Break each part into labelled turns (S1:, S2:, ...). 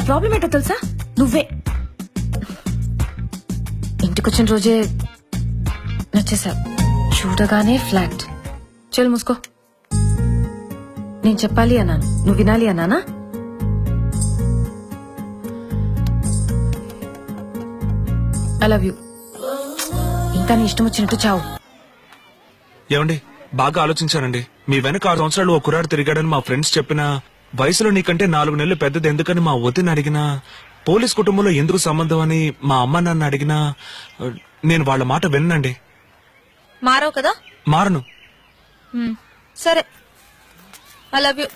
S1: Problem ఏంటో తెలుసా? నువ్వే. ఇంటికొచ్చిన రోజే నచ్చేసావు. చూడగానే ఫ్లాట్. చల్ మూసుకో. నేను చెప్పాలి అన్నాను, నువ్వు వినాలి అన్నానా? I love you. ఇంకా నీ ఇష్టం వచ్చినట్టు చావు.
S2: ఏమండి, బాగా ఆలోచించానండి. మీ వెనక 6 సంవత్సరాలు ఓ కుర్రాడు తిరిగాడని మా ఫ్రెండ్స్ చెప్పినా, వయసులో నీకంటే 4 నెలలు పెద్దది ఎందుకని మా వదిన అడిగినా, పోలీస్ కుటుంబంలో ఎందుకు సంబంధం అని మా అమ్మ నన్ను అడిగినా నేను వాళ్ళ మాట విన్నండి.
S3: మారవు కదా?
S2: మారను.
S3: సరే, ఐ లవ్ యూ.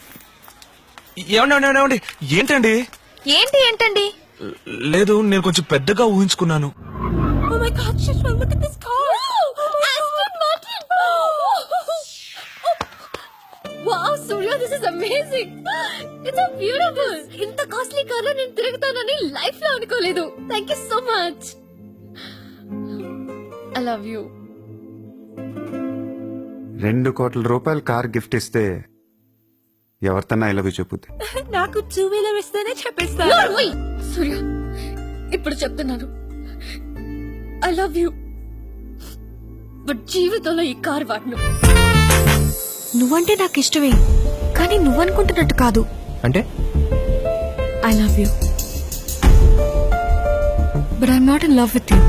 S2: ఏమండి ఏంటండి?
S3: ఏంటి ఏంటండి?
S2: లేదు, నేను కొంచెం పెద్దగా ఊహించుకున్నాను.
S3: Oh my God, Shishma, look at this car. Aston Martin. Wow, Surya, this is amazing. It's so beautiful. ఇంత కాస్ట్లీ కార్ లో నేను తిరుగుతానని లైఫ్ లో అనుకోలేదు. Thank you so much. I love you.
S4: 2 కోట్ల రూపాయలు కార్ గిఫ్ట్ ఇస్తే ఎవరితన్నా ఐ లవ్ యూ చెప్పుద్ది.
S1: నాకు 2-wheeler ఇస్తేనే చెప్పేస్తాను.
S3: సూర్య, ఇప్పుడు చెప్తున్నాను, ఐ లవ్ యూ. బట్ జీవితంలో ఈ కార్ వాడను.
S1: నువ్వంటే నాకు ఇష్టమే, కానీ నువ్వనుకుంటున్నట్టు కాదు.
S5: అంటే
S1: I love you, but I'm not in love with you.